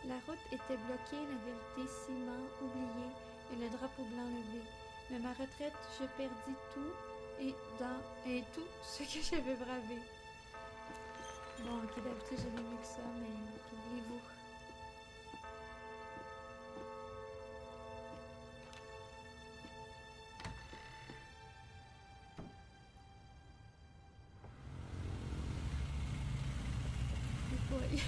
La route était bloquée, la vérité ciment oubliée et le drapeau blanc levé. Mais ma retraite, je perdis tout et tout ce que j'avais bravé. Bon, ok, d'habitude j'avais mieux que ça, mais qu'oubliez-vous? Oui.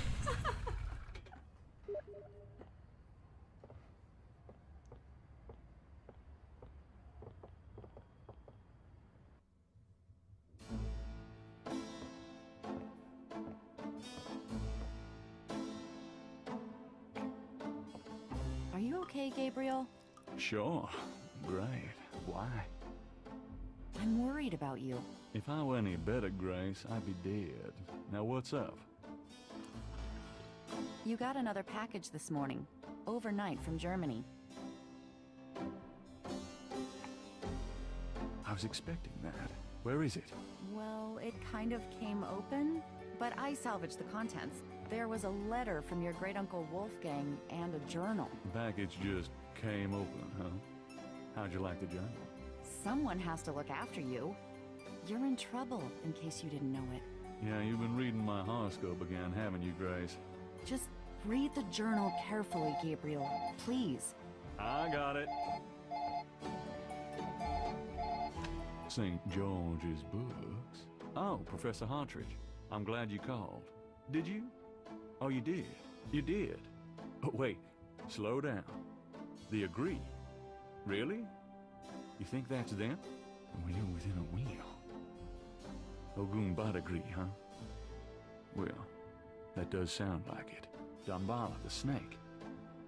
Are you okay, Gabriel? Sure. Great. Why? I'm worried about you. If I were any better, Grace, I'd be dead. Now what's up? You got another package this morning, overnight from Germany. I was expecting that. Where is it? Well, it kind of came open, but I salvaged the contents. There was a letter from your great-uncle Wolfgang and a journal. The package just came open, huh? How'd you like the journal? Someone has to look after you. You're in trouble, in case you didn't know it. Yeah, you've been reading my horoscope again, haven't you, Grace? Just read the journal carefully, Gabriel. Please. I got it. St. George's books. Oh, Professor Hartridge. I'm glad you called. Did you? Oh, you did. You did. Oh, wait. Slow down. The agree. Really? You think that's them? Well, you're within a wheel. Ogun Bad agree, huh? Well, that does sound like it. Dambala, the snake.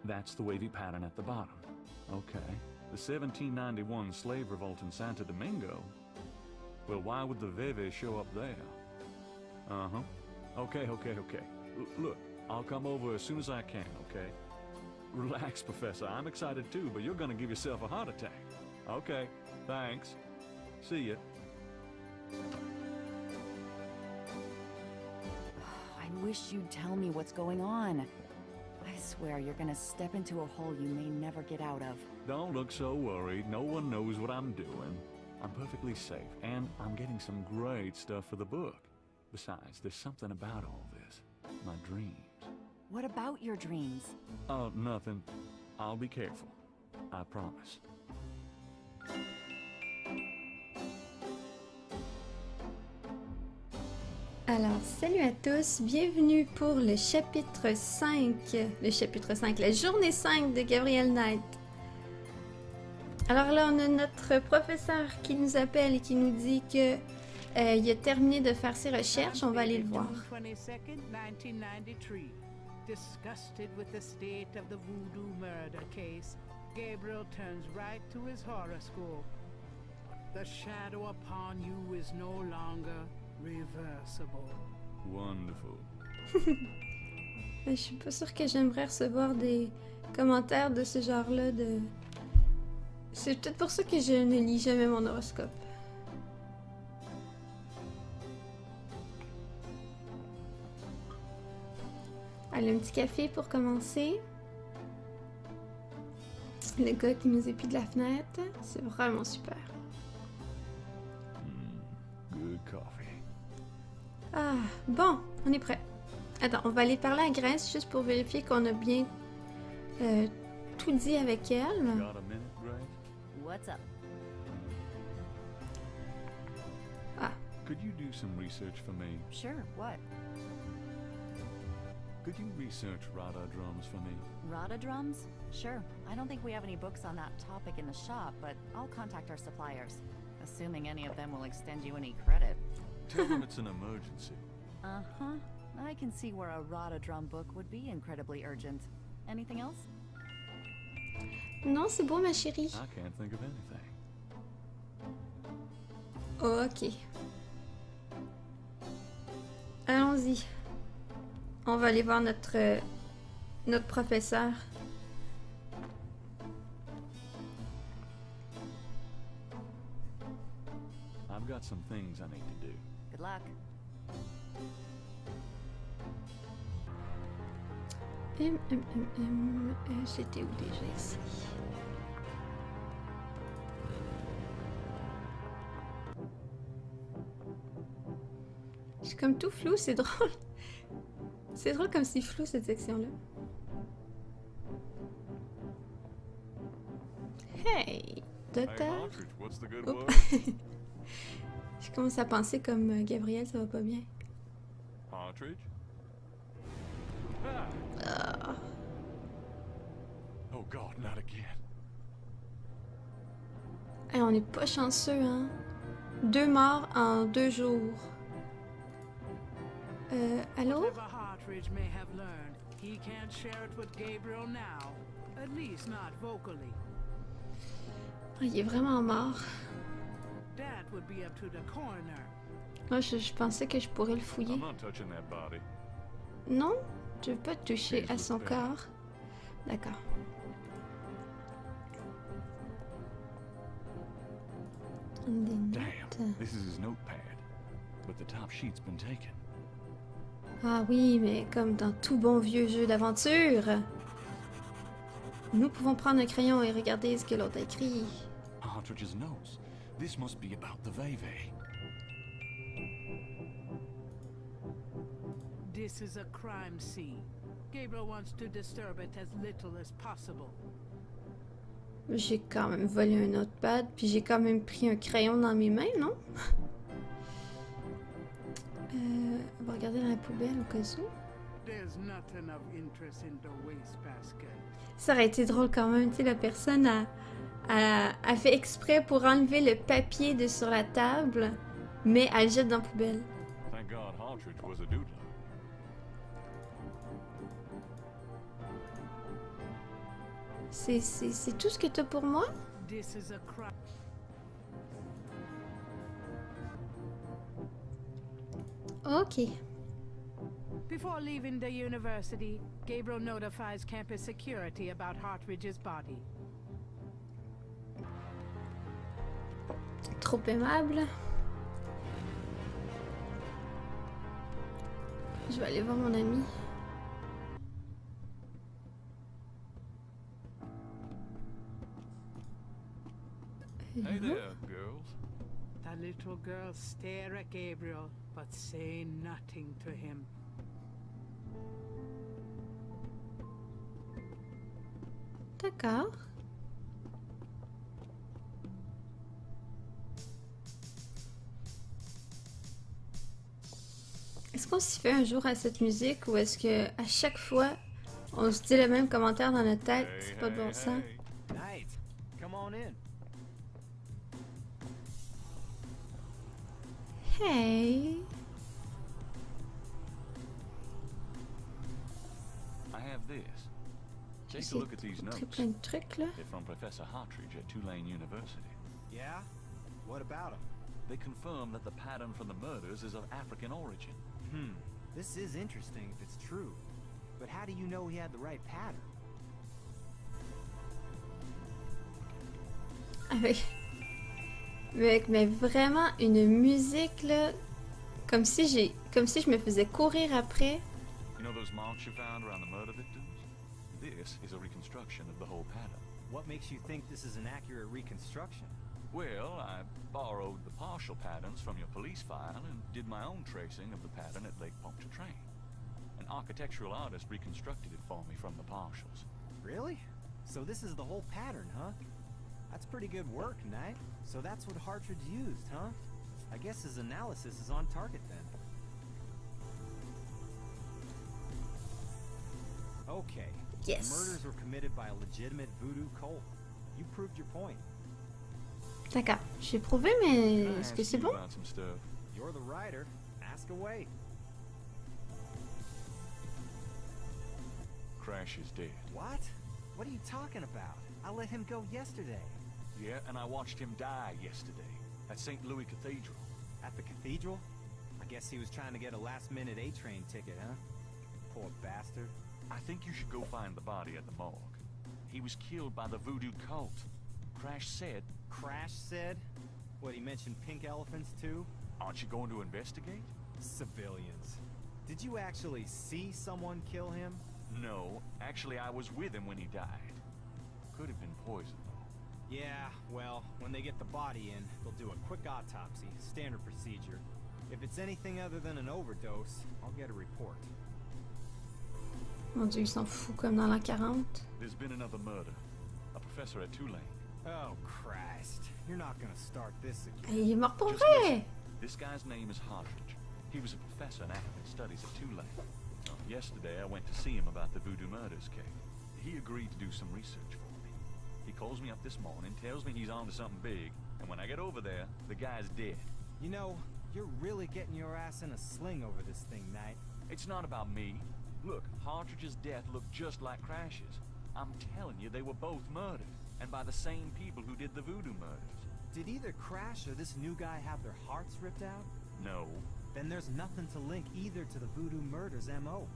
That's the wavy pattern at the bottom. Okay. The 1791 slave revolt in Santo Domingo? Well, why would the Veve show up there? Uh-huh. Okay. Look, I'll come over as soon as I can, okay? Relax, Professor. I'm excited too, but you're gonna give yourself a heart attack. Okay, thanks. See ya. I wish you'd tell me what's going on. I swear you're gonna step into a hole you may never get out of. Don't look so worried. No one knows what I'm doing. I'm perfectly safe, and I'm getting some great stuff for the book. Besides, there's something about all this. My dreams. What about your dreams? Oh, nothing. I'll be careful. I promise. Alors, salut à tous, bienvenue pour le chapitre 5, la journée 5 de Gabriel Knight. Alors là, on a notre professeur qui nous appelle et qui nous dit que il a terminé de faire ses recherches, on va aller le voir. June 22nd, 1993. Disgusted with the state of the voodoo murder case, Gabriel turns right to his horoscope. The shadow upon you is no longer reversible. Wonderful. Je suis pas sûre que j'aimerais recevoir des commentaires de ce genre-là de... C'est peut-être pour ça que je ne lis jamais mon horoscope. Allez, un petit café pour commencer. Le gars qui nous épie de la fenêtre, c'est vraiment super. Good coffee. Ah, bon, on est prêt. Attends, on va aller parler à Grace juste pour vérifier qu'on a bien tout dit avec elle. Got a minute, Grace? What's up? Ah, Could you do some research for me? Sure, what? Could you research Rada drums for me? Rada drums? Sure. I don't think we have any books on that topic in the shop, but I'll contact our suppliers. Assuming any of them will extend you any credit. Tell them it's an emergency. Uh-huh. I can see where a Rada drum book would be incredibly urgent. Anything else? non, c'est beau, ma chérie. I can't think of anything. Ok. Allons-y. On va aller voir notre professeur. I've got some things I need to do. Good luck. C'était où déjà ici? C'est comme tout flou, c'est drôle. C'est drôle comme c'est flou cette section-là. Hey, docteur. Oups. Je commence à penser comme Gabriel, ça va pas bien. Ah. Oh God, not again. Hey, on n'est pas chanceux, hein? 2 morts en 2 jours. Allô? Whatever Hartridge may have learned, he can't share it with Gabriel now. At least not vocally. Oh, il est vraiment mort. That would be up to the coroner. Moi, je pensais que je pourrais le fouiller. I'm not touching that body. Non? Tu veux pas toucher à son corps? D'accord. Des Damn, notes. this is his notepad. But the top sheet's been taken. Ah oui, mais comme dans tout bon vieux jeu d'aventure, nous pouvons prendre un crayon et regarder ce que l'autre a écrit. Partridge's notes. This must be about the Veve. This is a crime scene. Gabriel wants to disturb it as little as possible. J'ai quand même volé un notepad, puis j'ai quand même pris un crayon dans mes mains, non? On va regarder dans la poubelle au cas où. There's not enough interest in the wastebasket. Ça aurait été drôle quand même, tu sais, la personne a fait exprès pour enlever le papier de sur la table, mais elle le jette dans la poubelle. Thank God Partridge was a doodler. C'est tout ce que t'as pour moi? This is a crime. Ok. Before leaving the university, Gabriel notifies campus security about Hartridge's body. Trop aimable. Je vais aller voir mon ami. Hey there, girls. The little girls stare at Gabriel, but say nothing to him. D'accord. Est-ce qu'on s'y fait un jour à cette musique ou est-ce que à chaque fois on se dit le même commentaire dans notre tête? C'est pas de bon sens. Knight, come on in. Hey. I have this. Take a J'ai look at these pris notes. plein de trucs là. They're from Professor Hartridge at Tulane University. Yeah? What about him? They confirm that the pattern from the murders is of African origin. This is interesting if it's true. But how do you know he had the right pattern? Mais vraiment une musique là, comme si je me faisais courir après. You know those marks you found around the murder victims? This is a reconstruction of the whole pattern. What makes you think this is an accurate reconstruction? Well, I borrowed the partial patterns from your police file and did my own tracing of the pattern at Lake Pontchartrain. An architectural artist reconstructed it for me from the partials. Really? So this is the whole pattern, huh? That's pretty good work, Knight. So that's what Hartridge used, huh? I guess his analysis is on target then. Okay. Yes. The murders were committed by a legitimate voodoo cult. You proved your point. D'accord, j'ai prouvé, mais Can I est-ce que ask c'est you bon? about some stuff? You're the writer. Ask away. Crash is dead. What? What are you talking about? I let him go yesterday. Yeah, and I watched him die yesterday at St. Louis Cathedral. At the cathedral? I guess he was trying to get a last-minute A-train ticket, huh? Poor bastard. I think you should go find the body at the morgue. He was killed by the voodoo cult. Crash said... Crash said? What, he mentioned pink elephants too? Aren't you going to investigate? Civilians. Did you actually see someone kill him? No, actually I was with him when he died. Could have been poison, though. Yeah, well, when they get the body in, they'll do a quick autopsy, standard procedure. If it's anything other than an overdose, I'll get a report. Mon Dieu, il s'en fout comme dans l'an 40. There's been another murder. A professor at Tulane. Oh, Christ. You're not gonna start this again. Il est mort pour Just vrai! listen. This guy's name is Hartridge. He was a professor in academic studies at Tulane. Yesterday I went to see him about the voodoo murders case. He agreed to do some research for me. He calls me up this morning, tells me he's onto something big, and when I get over there, the guy's dead. You know, you're really getting your ass in a sling over this thing, Knight. It's not about me. Look, Hartridge's death looked just like Crash's. I'm telling you, they were both murdered, and by the same people who did the voodoo murders. Did either Crash or this new guy have their hearts ripped out? No. Then there's nothing to link either to the voodoo murders M.O.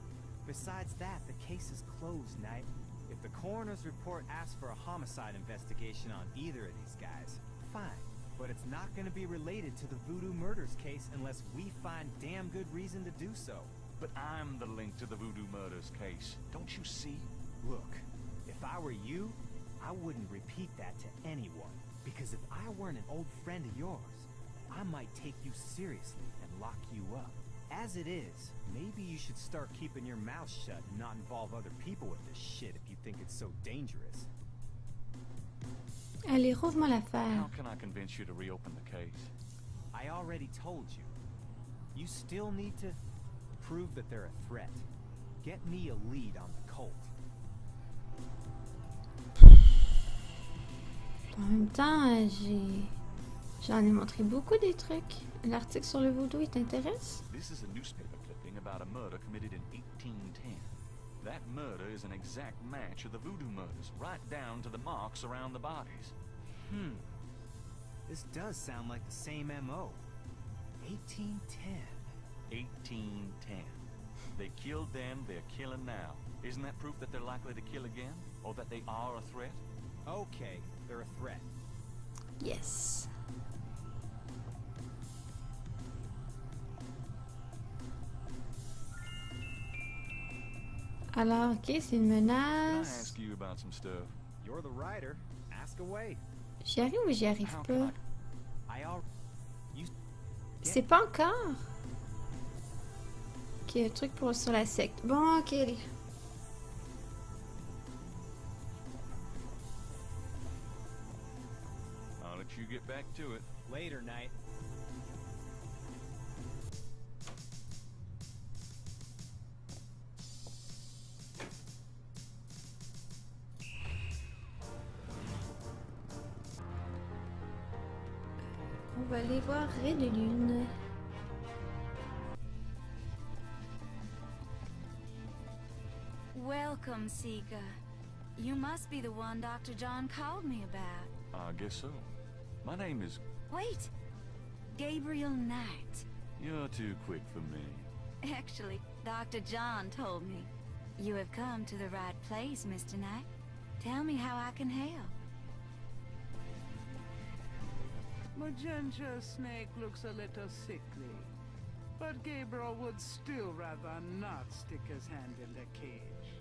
Besides that, the case is closed, Knight. If the coroner's report asks for a homicide investigation on either of these guys, fine. But it's not going to be related to the voodoo murders case unless we find damn good reason to do so. But I'm the link to the voodoo murders case. Don't you see? Look, if I were you, I wouldn't repeat that to anyone. Because if I weren't an old friend of yours, I might take you seriously and lock you up. As it is, maybe you should start keeping your mouth shut and not involve other people with this shit if you think it's so dangerous. Allez, rouvre-moi l'affaire. How can I convince you to reopen the case? I already told you. You still need to prove that they're a threat. Get me a lead on the cult. En même temps, j'en ai montré beaucoup des trucs. L'article sur le voodoo, il t'intéresse? This is a newspaper clipping about a murder committed in 1810. That murder is an exact match of the voodoo murders, right down to the marks around the bodies. This does sound like the same M.O. 1810. 1810. They killed then, they're killing now. Isn't that proof that they're likely to kill again? Or that they are a threat? Okay, they're a threat. Yes. Alors, ok, c'est une Can I menace. ask you about some stuff? You're the writer. Ask away. J'y arrive ou j'y arrive How pas? can You C'est pas encore? Ok, un truc pour sur la secte. Bon, ok. I'll let you get back to it. Later, Knight. On va aller voir Ray de Lune. Welcome, Sika. You must be the one Dr. John called me about. I guess so. My name is... Wait! Gabriel Knight. You're too quick for me. Actually, Dr. John told me. You have come to the right place, Mr. Knight. Tell me how I can help. Magenta Snake looks a little sickly, but Gabriel would still rather not stick his hand in the cage.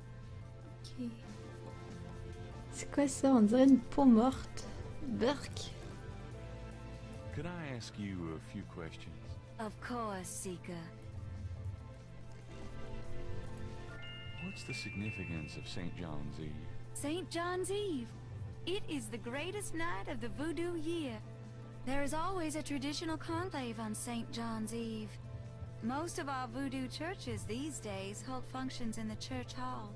Ok. C'est quoi ça? On dirait une peau morte. Burk. Could I ask you a few questions? Of course, Sika. What's the significance of St. John's Eve? St. John's Eve. It is the greatest night of the voodoo year. There is always a traditional conclave on St. John's Eve. Most of our voodoo churches these days hold functions in the church hall.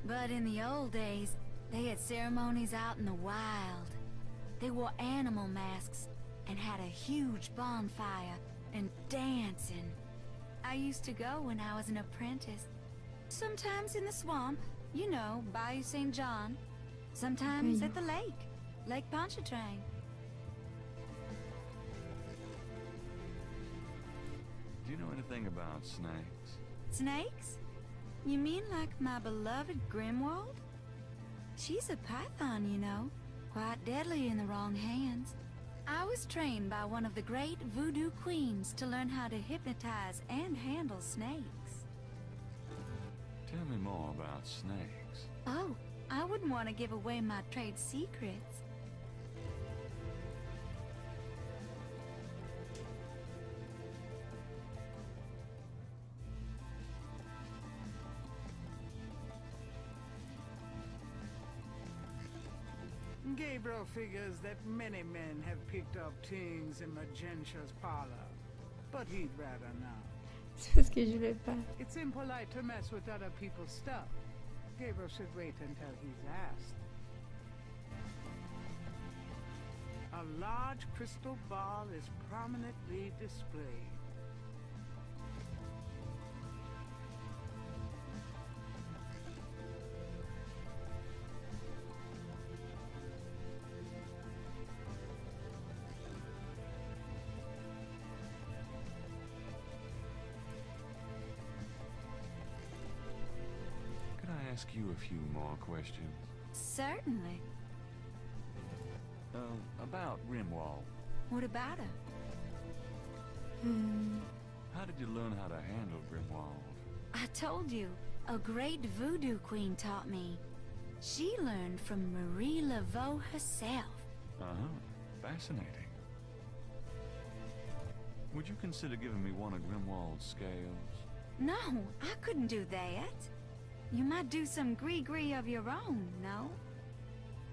But in the old days, they had ceremonies out in the wild. They wore animal masks and had a huge bonfire and dancing. I used to go when I was an apprentice. Sometimes in the swamp, you know, Bayou St. John. Sometimes at the lake, Lake Pontchartrain. Do you know anything about snakes? Snakes? You mean like my beloved Grimwald? She's a python, you know. Quite deadly in the wrong hands. I was trained by one of the great voodoo queens to learn how to hypnotize and handle snakes. Tell me more about snakes. Oh, I wouldn't want to give away my trade secrets. Gabriel figures that many men have picked up things in Magentia's parlor, but he'd rather not. C'est parce que je voulais pas. It's impolite to mess with other people's stuff. Gabriel should wait until he's asked. A large crystal ball is prominently displayed. Ask you a few more questions. Certainly. About Grimwald. What about her? How did you learn how to handle Grimwald? I told you, a great voodoo queen taught me. She learned from Marie Laveau herself. Uh-huh. Fascinating. Would you consider giving me one of Grimwald's scales? No, I couldn't do that. You might do some gree-gree of your own, no?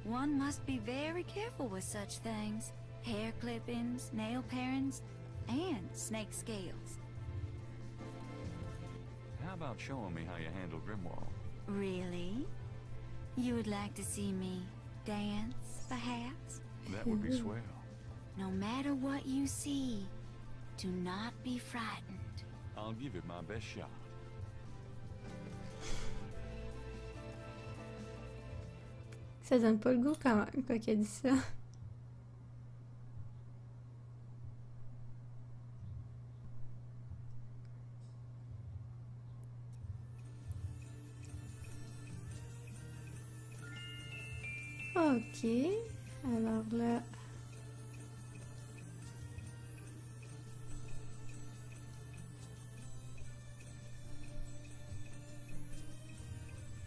One must be very careful with such things. Hair clippings, nail parings, and snake scales. How about showing me how you handle Grimwald? Really? You would like to see me dance, perhaps? That would be swell. No matter what you see, do not be frightened. I'll give it my best shot. Ça donne pas le goût quand qu'elle dit ça. Ok, alors là...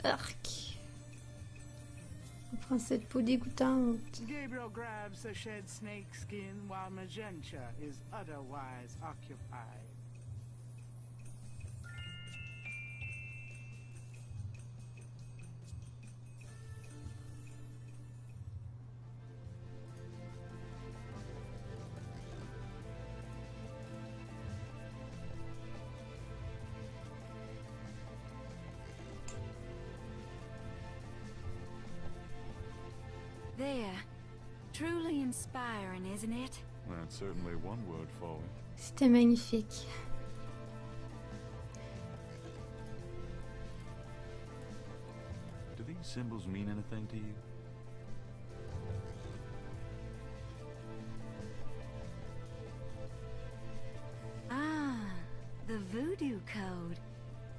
Arc. On prend cette peau dégoûtante. Gabriel grabs the shed snake skin while Magenta is otherwise occupied. There. Truly inspiring, isn't it? That's certainly one word for it. C'était magnifique. Do these symbols mean anything to you? Ah, the voodoo code.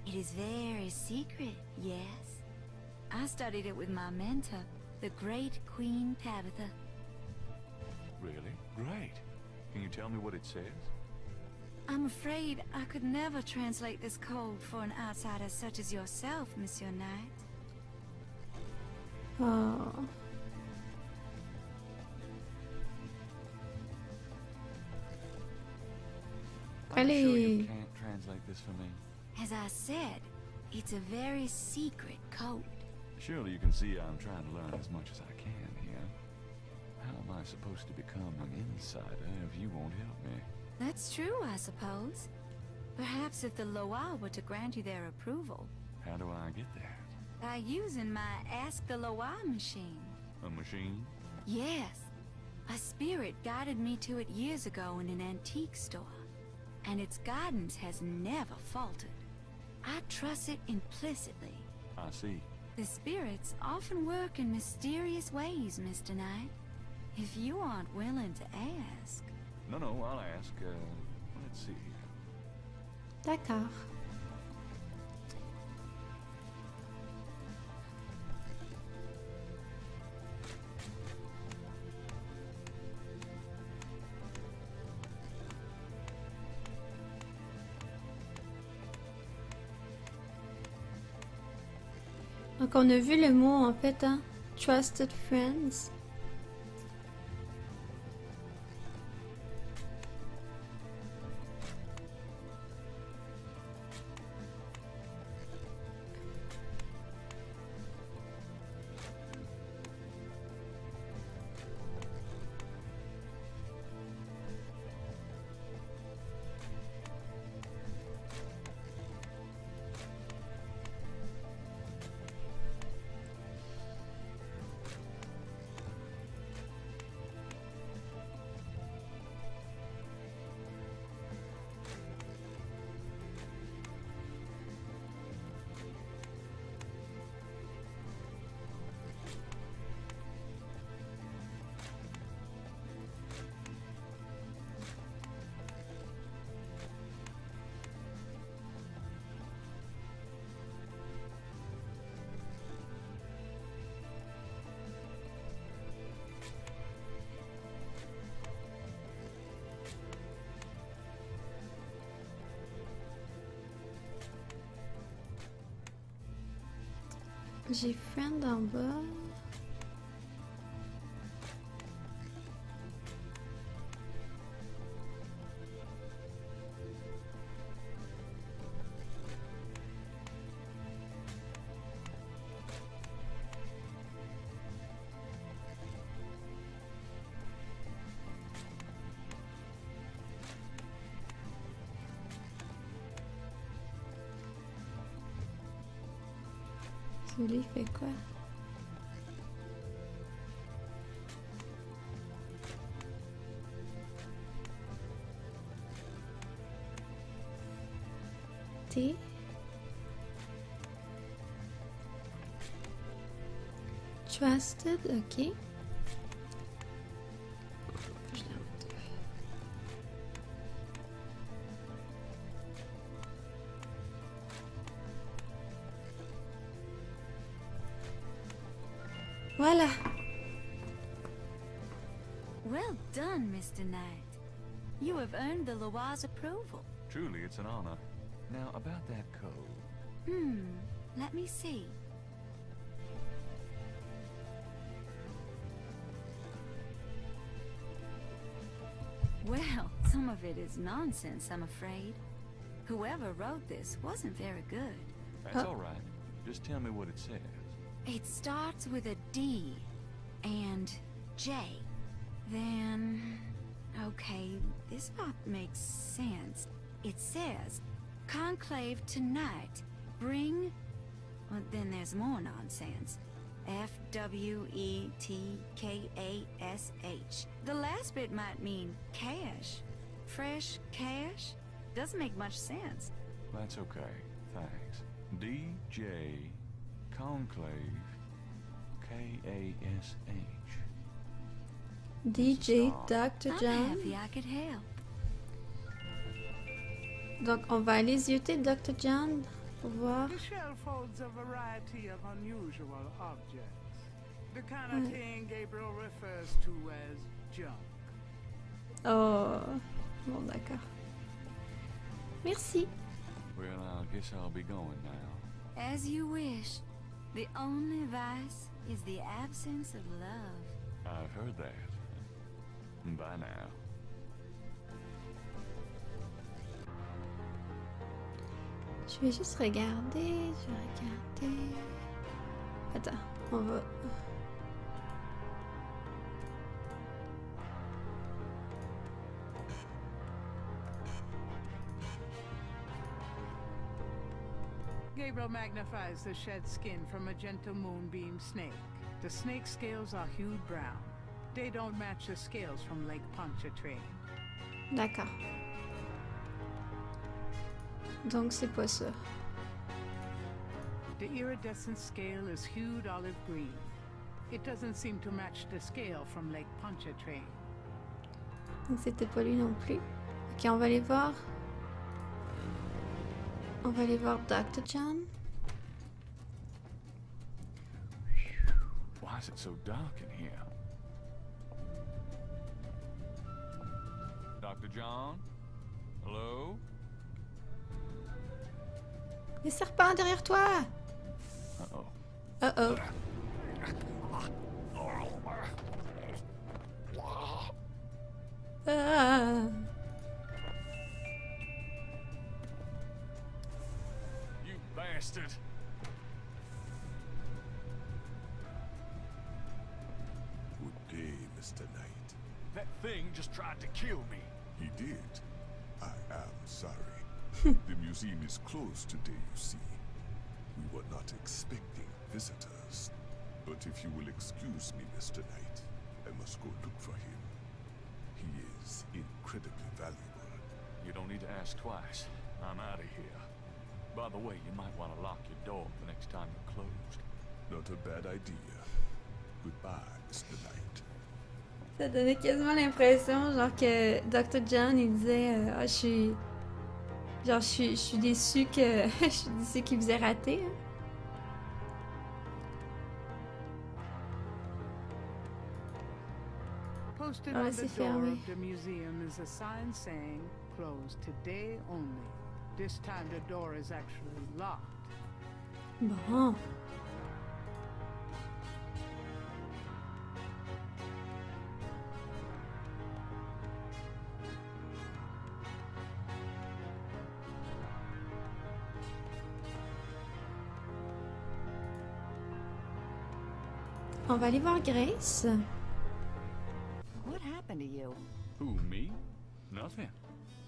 It is very secret, yes. I studied it with my mentor, the great Queen Tabitha. Really? Great. Can you tell me what it says? I'm afraid I could never translate this code for an outsider such as yourself, Monsieur Knight. Oh. Are you sure you Allez. can't translate this for me? As I said, it's a very secret code. Surely you can see I'm trying to learn as much as I can here. How am I supposed to become an insider if you won't help me? That's true, I suppose. Perhaps if the Loa were to grant you their approval, How do I get that? by using my Ask the Loa machine. A machine? Yes. A spirit guided me to it years ago in an antique store, and its guidance has never faltered. I trust it implicitly. I see. The spirits often work in mysterious ways, Mr. Knight. If you aren't willing to ask... No, I'll ask. Let's see. D'accord. Donc on a vu le mot en fait, hein? Trusted friends. J'ai friend en bas. Celui fait quoi? T. Trusted, ok. Je la retrouve. Voilà. Well done, Mr. Knight. You have earned the Loire's approval. Truly, it's an honor. Now, about that code. Let me see. Well, some of it is nonsense, I'm afraid. Whoever wrote this wasn't very good. That's all right. Just tell me what it says. It starts with a D and J. Then, okay, this part makes sense. It says, conclave tonight, bring, well, then there's more nonsense. F-W-E-T-K-A-S-H. The last bit might mean cash. Fresh cash? Doesn't make much sense. That's okay. Thanks. D.J. Conclave. K-A-S-H. DJ Dr. I'm John. happy I could help. Donc on va aller zioter Dr. John pour voir. The shelf holds a variety of unusual objects. The kind of thing Gabriel refers to as junk. Oh, bon d'accord. Merci. Well, I guess I'll be going now. As you wish. The only vice is the absence of love. I've heard that. Bye now. Je vais juste regarder. Je vais regarder. Attends, on va. Gabriel magnifies the shed skin from a gentle moonbeam snake. The snake scales are hued brown. They don't match the scales from Lake Pontchartrain. D'accord. Donc c'est pas ça. The iridescent scale is hued olive green. It doesn't seem to match the scale from Lake Pontchartrain. Donc c'était pas lui non plus. Ok, on va aller voir. On va aller voir Dr. John. Why is it so dark in here? Dr. John? Hello? Les serpents derrière toi! Uh-oh. Uh-oh. Ah. You bastard! Good day, Mr. Knight. That thing just tried to kill me. He did. I am sorry. The museum is closed today, you see. We were not expecting visitors. But if you will excuse me, Mr. Knight, I must go look for him. He is incredibly valuable. You don't need to ask twice. I'm out of here. By the way, you might want to lock your door the next time you're closed. Not a bad idea. Goodbye, Mr. Knight. Ça donnait quasiment l'impression, genre que Dr. John, il disait ah, je suis déçu que je suis déçu qu'il vous ait raté. Hein. Posted Ah, on c'est the door fermé. of the museum is a sign saying, closed today only. This time the door is actually locked. Bon. On va aller voir Grace. What happened to you? Who, me? Nothing.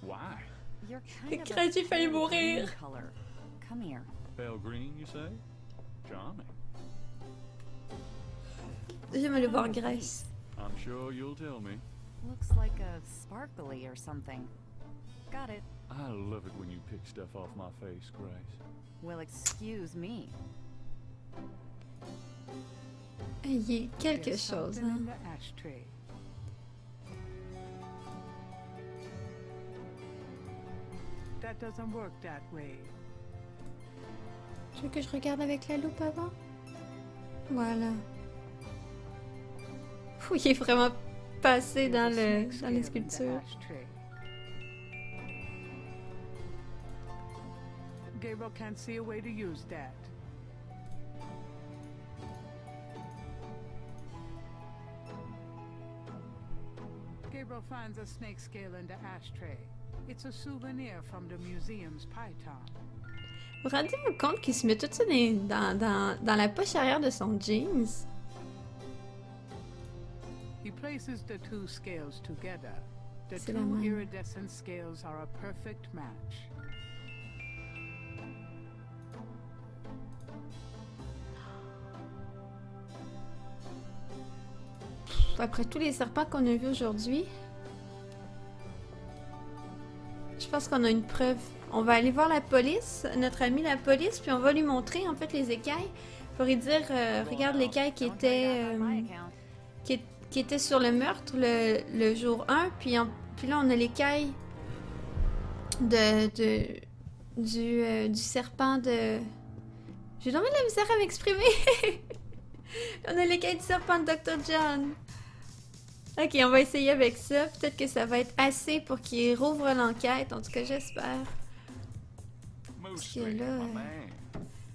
Why? You're kind of Craig, j'ai failli pale mourir. green color. Come here. Pale green, you say? Charming. J'aime aller voir Grace. I'm sure you'll tell me. Looks like a sparkly or something. Got it. I love it when you pick stuff off my face, Grace. Well, excuse me. Il y a quelque There's chose. something Hein. in the ashtray. That doesn't work that way. Tu veux que je regarde avec la loupe avant? Voilà. Fou, il est vraiment passé dans, There's a snake dans les scale in the sculptures. ashtray. Gabriel can't see a way to use that. Gabriel finds a snake scale in the ashtray. It's a souvenir from the museum's python. Vous rendez-vous compte qu'il se met tout ça dans la poche arrière de son jeans? He places the two scales together. The C'est la two même. iridescent scales are a perfect match. Après tous les serpents qu'on a vus aujourd'hui, je pense qu'on a une preuve. On va aller voir la police, notre ami la police, puis on va lui montrer en fait les écailles. Pour lui dire, regarde l'écaille qui Don't take était, that on my account. qui était sur le meurtre le jour 1, puis là on a l'écaille du serpent de... J'ai dormi de la misère à m'exprimer. On a l'écaille du serpent de Dr. John. Ok, on va essayer avec ça. Peut-être que ça va être assez pour qu'il rouvre l'enquête. En tout cas, j'espère. Mosely, là, my man.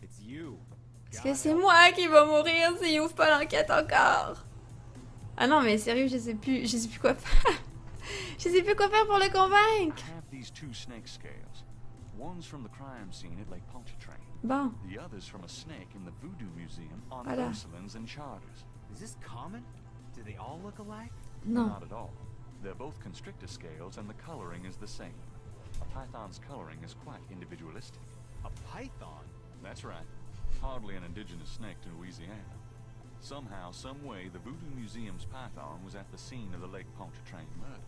It's you. Est-ce que c'est moi qui va mourir s'il ouvre pas l'enquête encore? Ah non, mais sérieux, je sais plus quoi faire. Je sais plus quoi faire pour le convaincre. I have these two snake scales. One's from the crime scene at Lake Pontchartrain. Bon, The other's from a snake in the Voodoo Museum on Voilà. porcelains and charters. Is this common? Do they all look alike? non. Not at all. They're both constrictor scales and the coloring is the same. A python's coloring is quite individualistic. A python? That's right. Hardly an indigenous snake to Louisiana. Somehow, some way, the Voodoo Museum's python was at the scene of the Lake Pontchartrain murder.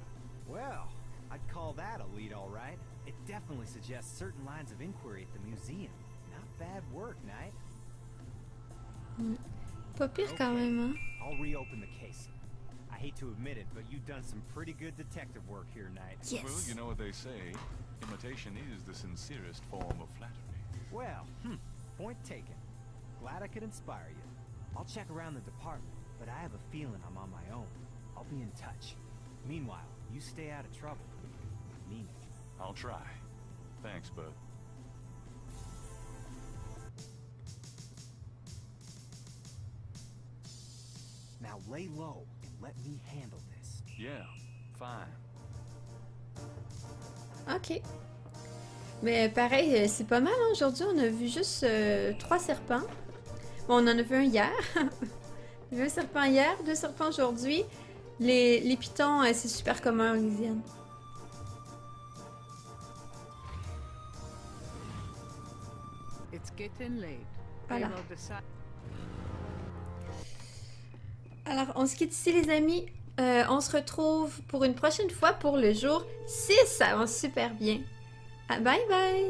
Well, I'd call that a lead, all right. It definitely suggests certain lines of inquiry at the museum. Not bad work, Knight. Pas pire quand même, hein. I'll reopen the case. I hate to admit it, but you've done some pretty good detective work here, Knight. Yes. Well, you know what they say. Imitation is the sincerest form of flattery. Well, point taken. Glad I could inspire you. I'll check around the department, but I have a feeling I'm on my own. I'll be in touch. Meanwhile, you stay out of trouble. I mean it. I'll try. Thanks, bud. Now lay low and let me handle this. Yeah, fine. Ok. Mais pareil, c'est pas mal, hein. Aujourd'hui, on a vu juste 3 serpents. Bon, on en a vu un hier. On a vu un serpent hier, 2 serpents aujourd'hui. Les pitons, c'est super commun en Louisiane. It's getting late. Voilà. They will decide- Alors, on se quitte ici, les amis. On se retrouve pour une prochaine fois pour le jour 6. Ça avance super bien. Ah, bye bye!